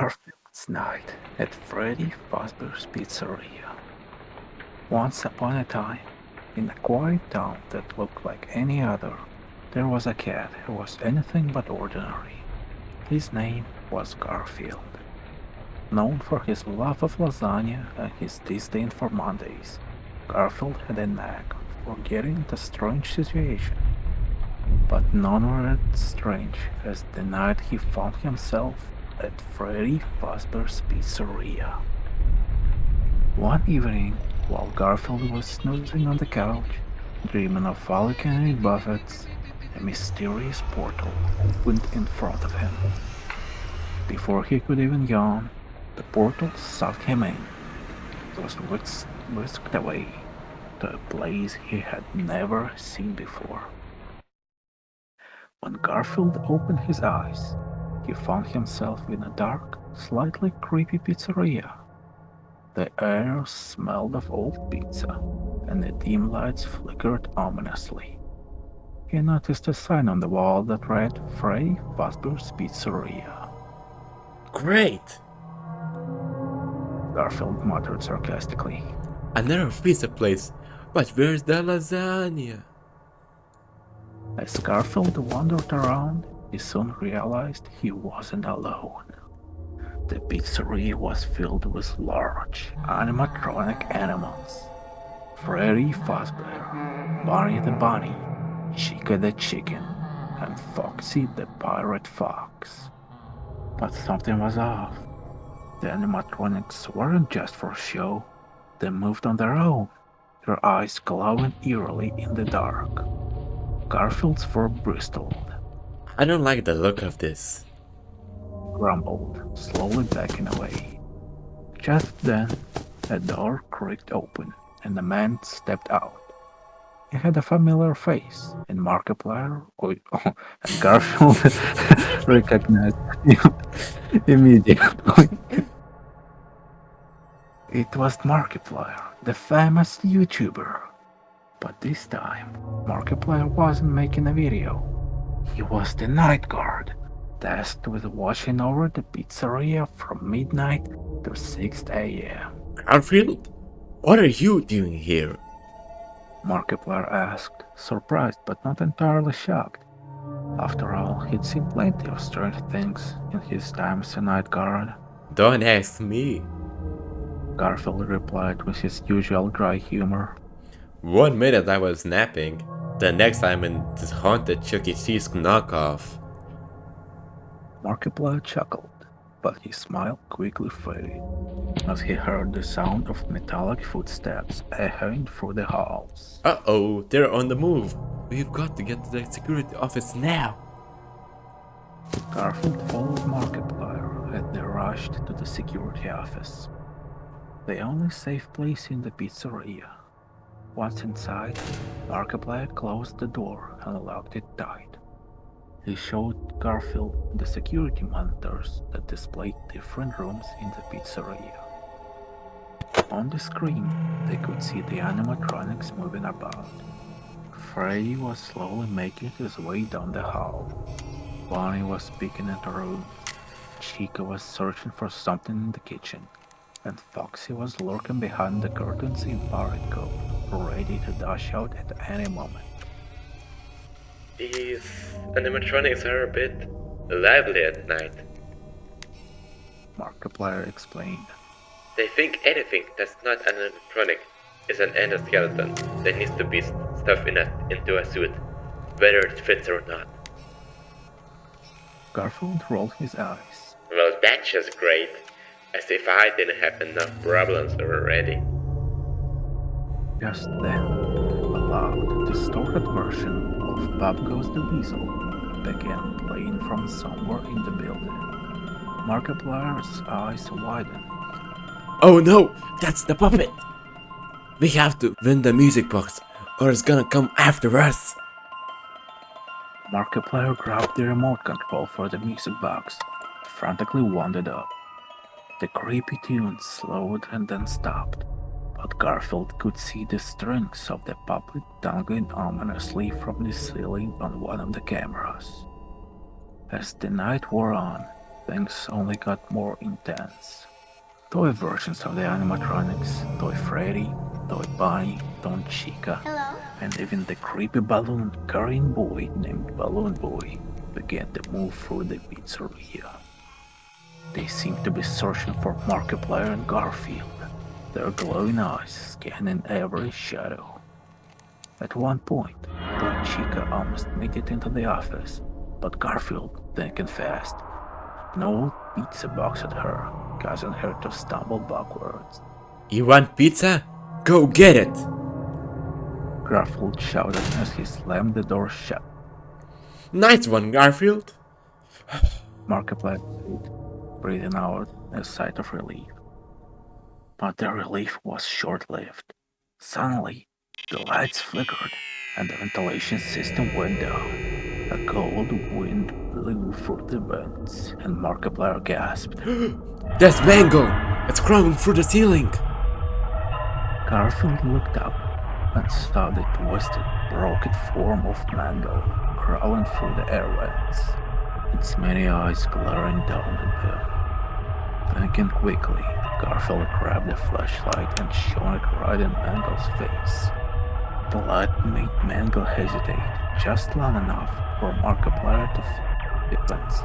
Garfield's night at Freddy Fazbear's Pizzeria. Once upon a time, in a quiet town that looked like any other, there was a cat who was anything but ordinary. His name was Garfield. Known for his love of lasagna and his disdain for Mondays, Garfield had a knack for getting into strange situations. But none were as strange as the night he found himself at Freddy Fazbear's Pizzeria. One evening, while Garfield was snoozing on the couch, dreaming of volcanic buffets, a mysterious portal opened in front of him. Before he could even yawn, the portal sucked him in. It was whisked away to a place he had never seen before. When Garfield opened his eyes, he found himself in a dark, slightly creepy pizzeria. The air smelled of old pizza, and the dim lights flickered ominously. He noticed a sign on the wall that read Freddy Fazbear's Pizzeria. Great! Garfield muttered sarcastically. Another pizza place, but where's the lasagna? As Garfield wandered around, he soon realized he wasn't alone. The pizzeria was filled with large, animatronic animals. Freddy Fazbear, Barney the Bunny, Chica the Chicken, and Foxy the Pirate Fox. But something was off. The animatronics weren't just for show, they moved on their own, their eyes glowing eerily in the dark. Garfield's fur bristled, I don't like the look of this. grumbled, slowly backing away. Just then, a door creaked open, and a man stepped out. He had a familiar face, and Markiplier and Garfield recognized him immediately. It was Markiplier, the famous YouTuber. But this time, Markiplier wasn't making a video. He was the night guard, tasked with watching over the pizzeria from midnight to 6 a.m. Garfield? What are you doing here? Markiplier asked, surprised but not entirely shocked. After all, he'd seen plenty of strange things in his time as a night guard. Don't ask me. Garfield replied with his usual dry humor. 1 minute I was napping, the next I'm in this haunted Chuck E. Cheese knockoff. Markiplier chuckled, but his smile quickly faded as he heard the sound of metallic footsteps echoing through the halls. Uh-oh, they're on the move. We've got to get to the security office now. Garfield followed Markiplier as they rushed to the security office, the only safe place in the pizzeria. Once inside, Markiplier closed the door and locked it tight. He showed Garfield the security monitors that displayed different rooms in the pizzeria. On the screen, they could see the animatronics moving about. Freddy was slowly making his way down the hall. Bonnie was speaking in the room. Chica was searching for something in the kitchen, and Foxy was lurking behind the curtains in Pirate Cove, ready to dash out at any moment. These animatronics are a bit lively at night. Markiplier explained. They think anything that's not an animatronic is an endoskeleton that needs to be stuffed into a suit, whether it fits or not. Garfield rolled his eyes. Well, that's just great. As if I didn't have enough problems already. Just then, a loud, distorted version of Bob Goes the Weasel began playing from somewhere in the building. Markiplier's eyes widened. Oh no, that's the puppet! We have to win the music box, or it's gonna come after us. Markiplier grabbed the remote control for the music box, frantically wound it up. The creepy tune slowed and then stopped, but Garfield could see the strings of the puppet dangling ominously from the ceiling on one of the cameras. As the night wore on, the things only got more intense. Toy versions of the animatronics, Toy Freddy, Toy Bunny, Toy Chica, and even the creepy balloon carrying boy named Balloon Boy began to move through the pizzeria. They seemed to be searching for Markiplier and Garfield, their glowing eyes scanning every shadow. At one point, Toy Chica almost made it into the office, but Garfield, thinking fast, no pizza box at her, causing her to stumble backwards. You want pizza? Go get it! Garfield shouted as he slammed the door shut. Nice one, Garfield! Markiplier said, breathing out a sigh of relief. But the relief was short-lived. Suddenly, the lights flickered and the ventilation system went down. A cold wind blew through the vents, and Markiplier gasped. That's Mango! It's crawling through the ceiling! Garfield looked up and saw the twisted, broken form of Mango crawling through the air vents, its many eyes glaring down at them. Thinking quickly, Garfield grabbed a flashlight and shone it right in Mango's face. The light made Mango hesitate just long enough for Markiplier to flip the vents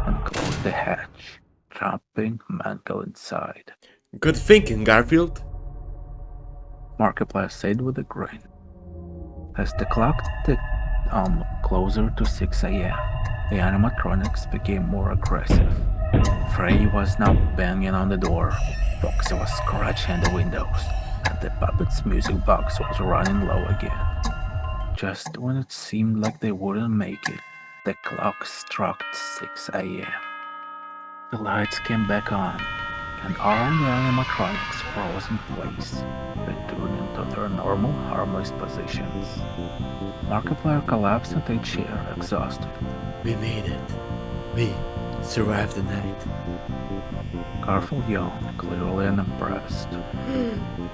and close the hatch, trapping Mango inside. Good thinking, Garfield! Markiplier said with a grin. As the clock ticked closer to 6 a.m., the animatronics became more aggressive. Freddy was now banging on the door, Foxy was scratching the windows, and the puppet's music box was running low again. Just when it seemed like they wouldn't make it, the clock struck 6 a.m. The lights came back on, and all the animatronics froze in place, returning to their normal, harmless positions. Markiplier collapsed into a chair, exhausted. We made it. We survived the night. Garfield yawned, clearly unimpressed.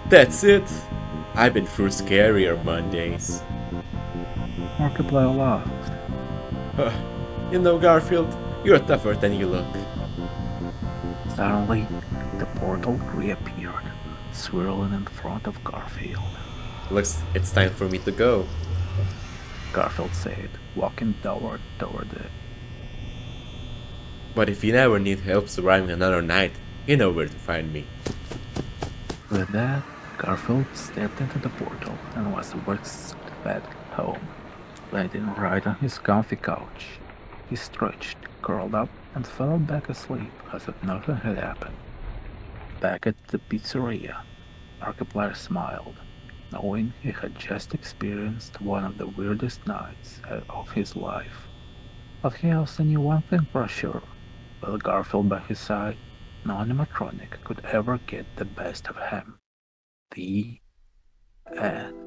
That's it! I've been through scarier Mondays. Markiplier laughed. You know, Garfield, you're tougher than you look. Suddenly, the portal reappeared, swirling in front of Garfield. Looks it's time for me to go. Garfield said, walking toward it. But if you never need help surviving another night, you know where to find me. With that, Garfield stepped into the portal and was whisked back home, landing right on his comfy couch. He stretched, curled up, and fell back asleep as if nothing had happened. Back at the pizzeria, Markiplier smiled, knowing he had just experienced one of the weirdest nights of his life. But he also knew one thing for sure. With Garfield by his side, no animatronic could ever get the best of him. The end.